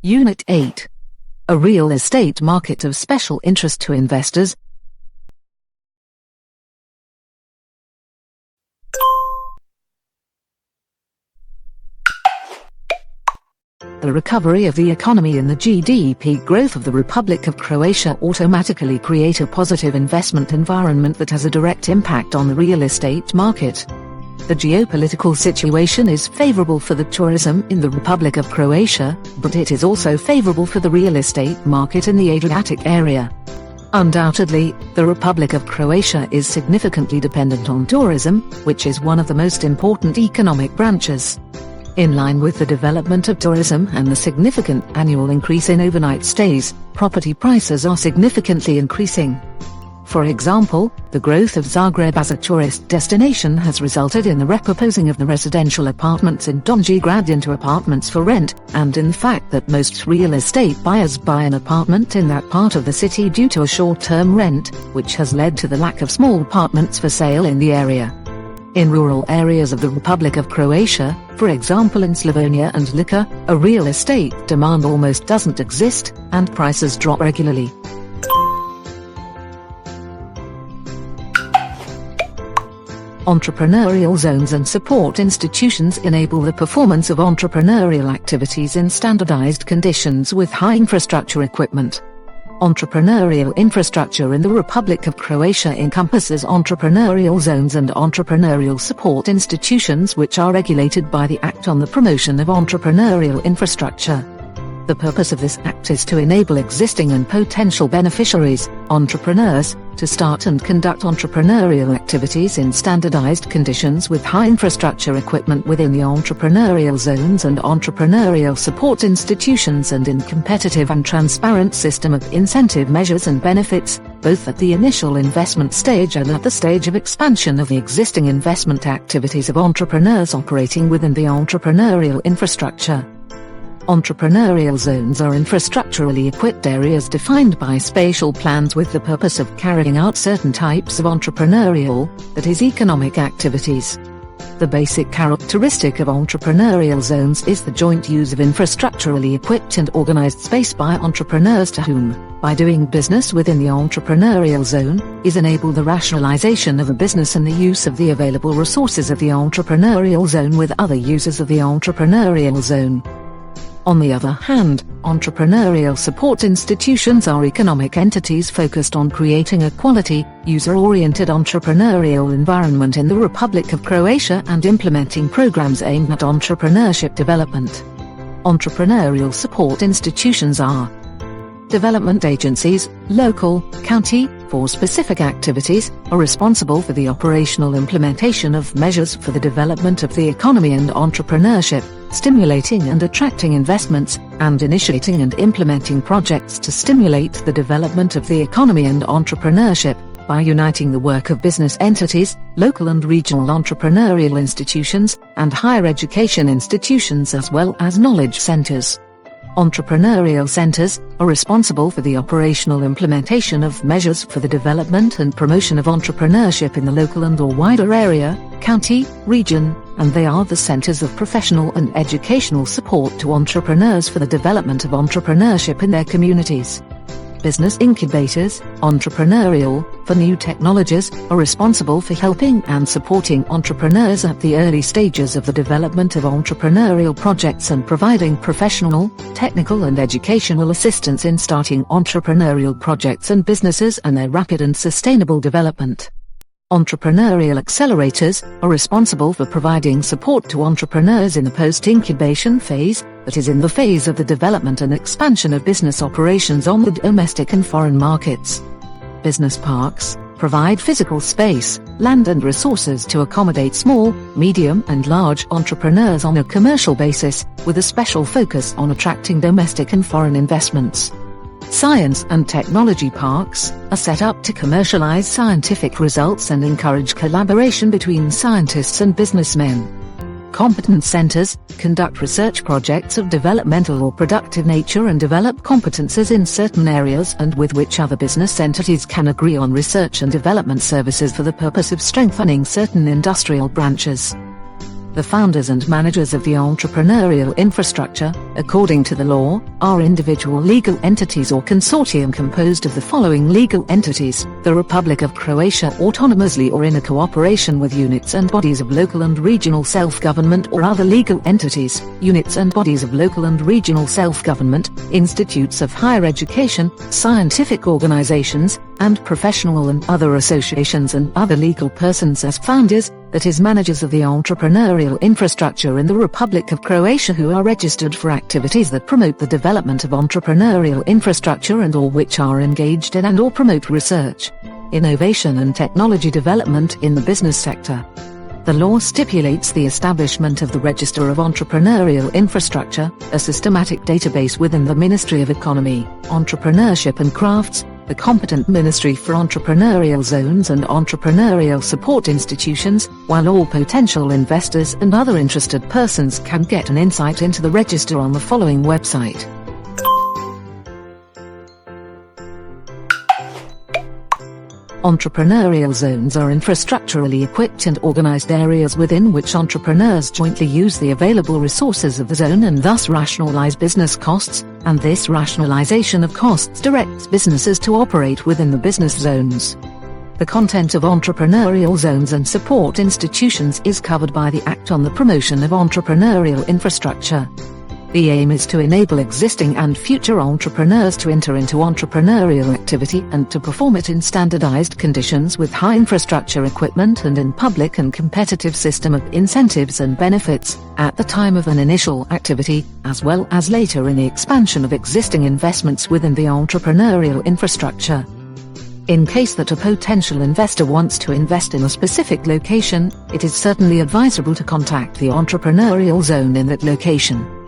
Unit 8. A real estate market of special interest to investors. The recovery of the economy and the GDP growth of the Republic of Croatia automatically create a positive investment environment that has a direct impact on the real estate market. The geopolitical situation is favorable for the tourism in the Republic of Croatia, but it is also favorable for the real estate market in the Adriatic area. Undoubtedly, the Republic of Croatia is significantly dependent on tourism, which is one of the most important economic branches. In line with the development of tourism and the significant annual increase in overnight stays, property prices are significantly increasing. For example, the growth of Zagreb as a tourist destination has resulted in the repurposing of the residential apartments in Donji Grad into apartments for rent, and in the fact that most real estate buyers buy an apartment in that part of the city due to a short-term rent, which has led to the lack of small apartments for sale in the area. In rural areas of the Republic of Croatia, for example in Slavonia and Lika, a real estate demand almost doesn't exist, and prices drop regularly. Entrepreneurial zones and support institutions enable the performance of entrepreneurial activities in standardized conditions with high infrastructure equipment. Entrepreneurial infrastructure in the Republic of Croatia encompasses entrepreneurial zones and entrepreneurial support institutions which are regulated by the Act on the Promotion of Entrepreneurial Infrastructure. The purpose of this act is to enable existing and potential beneficiaries, entrepreneurs, to start and conduct entrepreneurial activities in standardized conditions with high infrastructure equipment within the entrepreneurial zones and entrepreneurial support institutions and in competitive and transparent system of incentive measures and benefits, both at the initial investment stage and at the stage of expansion of the existing investment activities of entrepreneurs operating within the entrepreneurial infrastructure. Entrepreneurial zones are infrastructurally equipped areas defined by spatial plans with the purpose of carrying out certain types of entrepreneurial, that is economic activities. The basic characteristic of entrepreneurial zones is the joint use of infrastructurally equipped and organized space by entrepreneurs to whom, by doing business within the entrepreneurial zone, is enabled the rationalization of a business and the use of the available resources of the entrepreneurial zone with other users of the entrepreneurial zone. On the other hand, entrepreneurial support institutions are economic entities focused on creating a quality, user-oriented entrepreneurial environment in the Republic of Croatia and implementing programs aimed at entrepreneurship development. Entrepreneurial support institutions are development agencies, local, county, for specific activities, are responsible for the operational implementation of measures for the development of the economy and entrepreneurship, stimulating and attracting investments, and initiating and implementing projects to stimulate the development of the economy and entrepreneurship, by uniting the work of business entities, local and regional entrepreneurial institutions, and higher education institutions as well as knowledge centers. Entrepreneurial centers are responsible for the operational implementation of measures for the development and promotion of entrepreneurship in the local and or wider area, county, region, and they are the centers of professional and educational support to entrepreneurs for the development of entrepreneurship in their communities. Business incubators, entrepreneurial, for new technologies, are responsible for helping and supporting entrepreneurs at the early stages of the development of entrepreneurial projects and providing professional, technical and educational assistance in starting entrepreneurial projects and businesses and their rapid and sustainable development. Entrepreneurial accelerators are responsible for providing support to entrepreneurs in the post-incubation phase, that is in the phase of the development and expansion of business operations on the domestic and foreign markets. Business parks provide physical space, land and resources to accommodate small, medium and large entrepreneurs on a commercial basis, with a special focus on attracting domestic and foreign investments. Science and technology parks are set up to commercialize scientific results and encourage collaboration between scientists and businessmen. Competence centers conduct research projects of developmental or productive nature and develop competences in certain areas and with which other business entities can agree on research and development services for the purpose of strengthening certain industrial branches. The founders and managers of the entrepreneurial infrastructure, according to the law, are individual legal entities or consortium composed of the following legal entities: the Republic of Croatia autonomously or in a cooperation with units and bodies of local and regional self-government or other legal entities, units and bodies of local and regional self-government, institutes of higher education, scientific organizations, and professional and other associations and other legal persons as founders, that is managers of the entrepreneurial infrastructure in the Republic of Croatia who are registered for activities that promote the development of entrepreneurial infrastructure and or which are engaged in and or promote research, innovation and technology development in the business sector. The law stipulates the establishment of the Register of Entrepreneurial Infrastructure, a systematic database within the Ministry of Economy, Entrepreneurship and Crafts, the competent Ministry for Entrepreneurial Zones and Entrepreneurial Support Institutions, while all potential investors and other interested persons can get an insight into the register on the following website. Entrepreneurial zones are infrastructurally equipped and organized areas within which entrepreneurs jointly use the available resources of the zone and thus rationalize business costs, and this rationalization of costs directs businesses to operate within the business zones. The content of entrepreneurial zones and support institutions is covered by the Act on the Promotion of Entrepreneurial Infrastructure. The aim is to enable existing and future entrepreneurs to enter into entrepreneurial activity and to perform it in standardized conditions with high infrastructure equipment and in public and competitive system of incentives and benefits, at the time of an initial activity, as well as later in the expansion of existing investments within the entrepreneurial infrastructure. In case that a potential investor wants to invest in a specific location, it is certainly advisable to contact the entrepreneurial zone in that location.